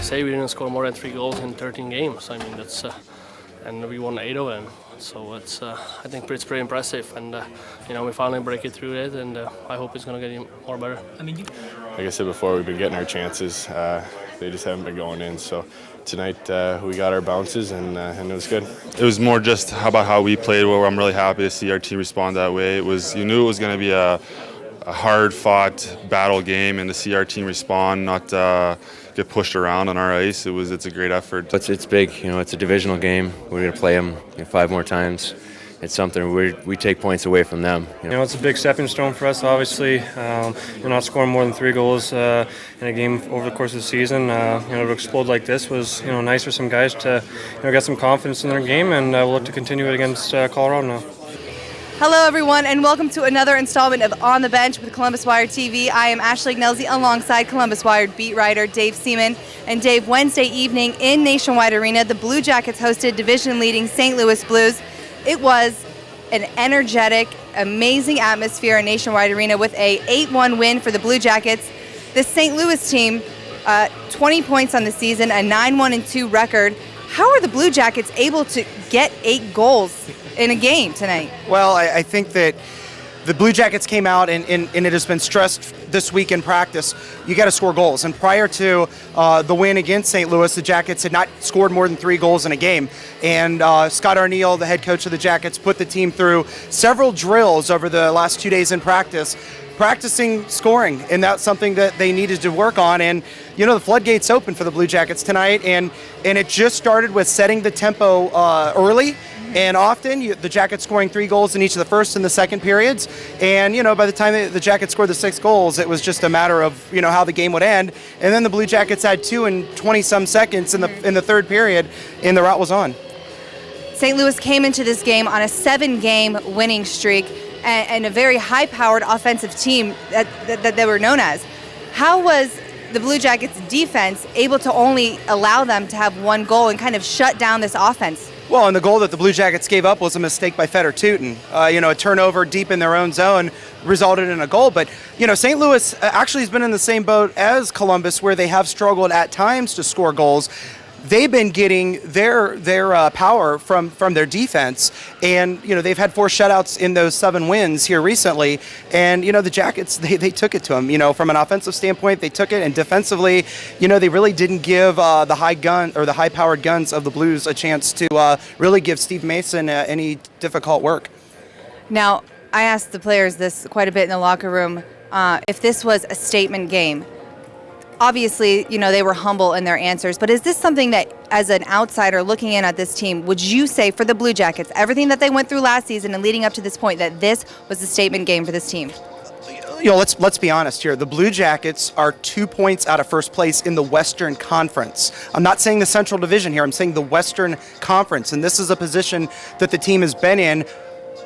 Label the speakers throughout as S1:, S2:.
S1: say we didn't score more than 3 goals in 13 games. I mean, that's and we won 8 of them. So it's I think it's pretty impressive, and we finally break it through it, and I hope it's going to get more better.
S2: I mean,
S3: like I said before, we've been getting our chances. They just haven't been going in. So tonight we got our bounces, and it was good.
S4: It was more just about how we played. Where I'm really happy to see our team respond that way. You knew it was going to be a hard-fought battle game, and to see our team respond, not get pushed around on our ice, it's a great effort.
S5: It's big, it's a divisional game. We're going to play them 5 more times. It's something we take points away from them.
S6: It's a big stepping stone for us, obviously. Not scoring more than 3 goals in a game over the course of the season. To explode like this was nice for some guys to get some confidence in their game, and we'll look to continue it against Colorado now.
S7: Hello, everyone, and welcome to another installment of On the Bench with Columbus Wired TV. I am Ashleigh Ignelzi alongside Columbus Wired beat writer Dave Seaman. And Dave, Wednesday evening in Nationwide Arena, the Blue Jackets hosted division-leading St. Louis Blues. It was an energetic, amazing atmosphere in Nationwide Arena with a 8-1 win for the Blue Jackets. The St. Louis team, 20 points on the season, a 9-1-2 record. How are the Blue Jackets able to get 8 goals in a game tonight?
S8: Well, I think that the Blue Jackets came out, and it has been stressed this week in practice, you got to score goals. And prior to the win against St. Louis, the Jackets had not scored more than 3 goals in a game. And Scott Arniel, the head coach of the Jackets, put the team through several drills over the last 2 days in practice, practicing scoring, and that's something that they needed to work on. And the floodgates open for the Blue Jackets tonight, and it just started with setting the tempo early. And often, the Jackets scoring 3 goals in each of the first and the second periods. And, by the time the Jackets scored the 6 goals, it was just a matter of, how the game would end. And then the Blue Jackets had 2 in 20-some seconds in the third period, and the route was on.
S7: St. Louis came into this game on a 7-game winning streak and a very high-powered offensive team that they were known as. How was the Blue Jackets' defense able to only allow them to have 1 goal and kind of shut down this offense?
S8: Well, and the goal that the Blue Jackets gave up was a mistake by Fedor Tutin. A turnover deep in their own zone resulted in a goal. But, St. Louis actually has been in the same boat as Columbus, where they have struggled at times to score goals. They've been getting their power from their defense, and they've had 4 shutouts in those 7 wins here recently. And the Jackets they took it to them. From an offensive standpoint, they took it, and defensively, they really didn't give the high-powered guns of the Blues a chance to really give Steve Mason any difficult work.
S7: Now, I asked the players this quite a bit in the locker room. If this was a statement game. Obviously, they were humble in their answers, but is this something that, as an outsider looking in at this team, would you say for the Blue Jackets, everything that they went through last season and leading up to this point, that this was a statement game for this team?
S8: Let's be honest here. The Blue Jackets are 2 points out of first place in the Western Conference. I'm not saying the Central Division here. I'm saying the Western Conference, and this is a position that the team has been in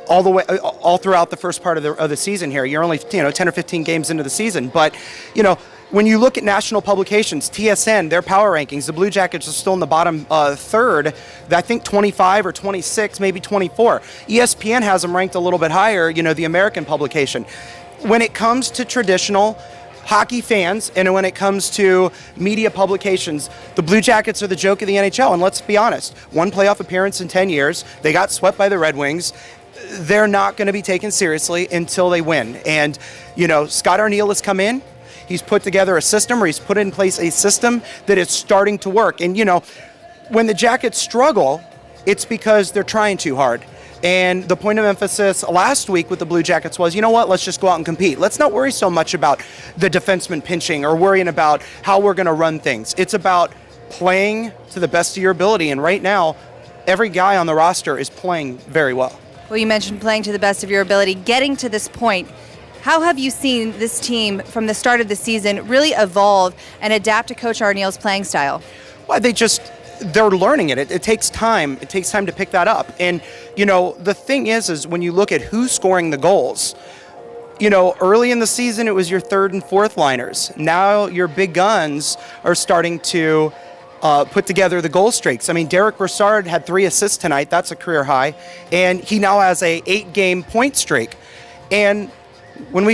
S8: all throughout the first part of the season here. You're only 10 or 15 games into the season, but when you look at national publications, TSN, their power rankings, the Blue Jackets are still in the bottom third, I think 25 or 26, maybe 24. ESPN has them ranked a little bit higher, the American publication. When it comes to traditional hockey fans and when it comes to media publications, the Blue Jackets are the joke of the NHL. And let's be honest, 1 playoff appearance in 10 years, they got swept by the Red Wings. They're not going to be taken seriously until they win. And, Scott Arniel has come in. He's put together a system, or he's put in place a system that is starting to work. And, when the Jackets struggle, it's because they're trying too hard. And the point of emphasis last week with the Blue Jackets was, let's just go out and compete. Let's not worry so much about the defenseman pinching or worrying about how we're going to run things. It's about playing to the best of your ability. And right now, every guy on the roster is playing very well.
S7: Well, you mentioned playing to the best of your ability. Getting to this point, how have you seen this team from the start of the season really evolve and adapt to Coach Arniel's playing style?
S8: Well, they're learning it. It takes time. It takes time to pick that up. And, the thing is when you look at who's scoring the goals, early in the season it was your 3rd and 4th liners. Now your big guns are starting to put together the goal streaks. I mean, Derek Brassard had 3 assists tonight. That's a career high. And he now has a 8-game point streak. And when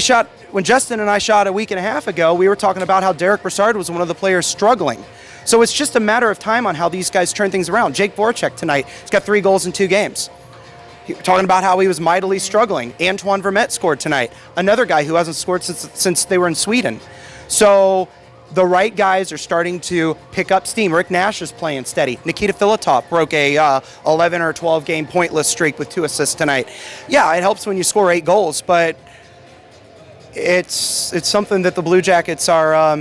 S8: Justin and I shot a week and a half ago, we were talking about how Derek Brassard was one of the players struggling. So it's just a matter of time on how these guys turn things around. Jake Voracek tonight, he's got 3 goals in 2 games. Talking about how he was mightily struggling. Antoine Vermette scored tonight. Another guy who hasn't scored since they were in Sweden. So the right guys are starting to pick up steam. Rick Nash is playing steady. Nikita Filatov broke a 11 or 12 game pointless streak with 2 assists tonight. Yeah, it helps when you score 8 goals, but it's something that the Blue Jackets are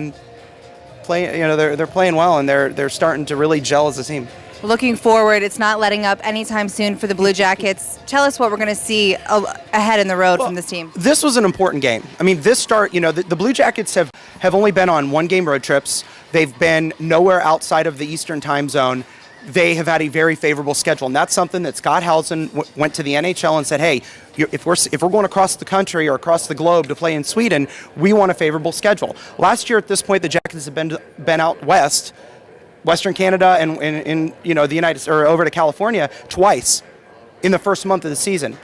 S8: playing. You know, they're playing well, and they're starting to really gel as a team.
S7: Looking forward, it's not letting up anytime soon for the Blue Jackets. Tell us what we're going to see ahead in the road from this team.
S8: This was an important game. I mean, this start, you know, the Blue Jackets have only been on 1-game road trips. They've been nowhere outside of the Eastern time zone. They have had a very favorable schedule, and that's something that Scott Housen went to the NHL and said, hey, if we're going across the country or across the globe to play in Sweden, we want a favorable schedule. Last year at this point, the Jackets have been out west, Western Canada and you know, the over to California twice in the first month of the season.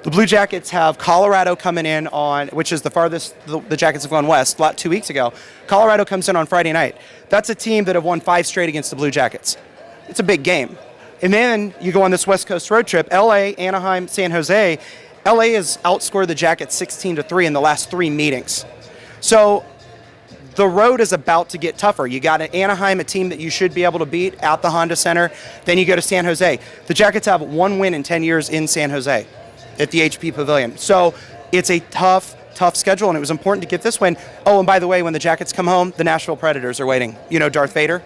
S8: The Blue Jackets have Colorado coming in on, which is the farthest the Jackets have gone west, 2 weeks ago. Colorado comes in on Friday night. That's a team that have won 5 straight against the Blue Jackets. It's a big game. And then you go on this West Coast road trip, LA, Anaheim, San Jose. LA has outscored the Jackets 16-3 in the last 3 meetings. So the road is about to get tougher. You got Anaheim, a team that you should be able to beat at the Honda Center. Then you go to San Jose. The Jackets have 1 win in 10 years in San Jose at the HP Pavilion. So it's a tough schedule, and it was important to get this win. Oh, and by the way, when the Jackets come home, the Nashville Predators are waiting. You know Darth Vader?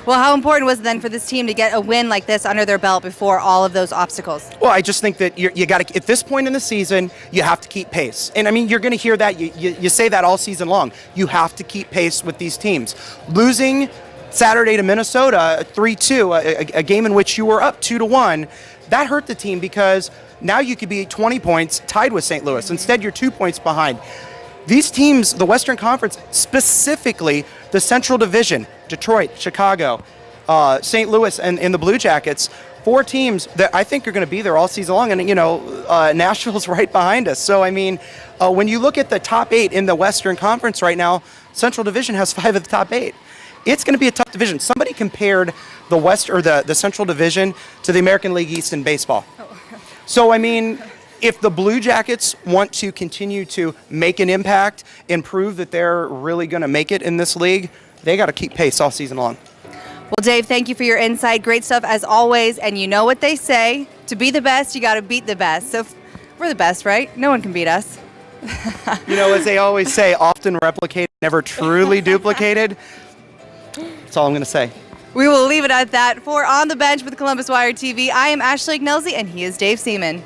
S7: Well, how important was it then for this team to get a win like this under their belt before all of those obstacles?
S8: Well, I just think that you got to, at this point in the season, you have to keep pace. And I mean, you're going to hear that. You say that all season long. You have to keep pace with these teams. Losing Saturday to Minnesota 3-2, a game in which you were up 2-1, that hurt the team because now you could be 20 points tied with St. Louis. Instead, you're 2 points behind. These teams, the Western Conference, specifically the Central Division, Detroit, Chicago, St. Louis, and the Blue Jackets, 4 teams that I think are going to be there all season long. And, you know, Nashville's right behind us. So, I mean, when you look at the top 8 in the Western Conference right now, Central Division has 5 of the top 8. It's going to be a tough division. Somebody compared the the Central Division to the American League East in baseball. So, I mean, if the Blue Jackets want to continue to make an impact and prove that they're really going to make it in this league, they got to keep pace all season long.
S7: Well, Dave, thank you for your insight. Great stuff as always. And you know what they say, to be the best, you got to beat the best. So we're the best, right? No one can beat us.
S8: You know, as they always say, often replicated, never truly duplicated. That's all I'm going to say.
S7: We will leave it at that. For On the Bench with Columbus Wire TV, I am Ashleigh Ignelzi, and he is Dave Seaman.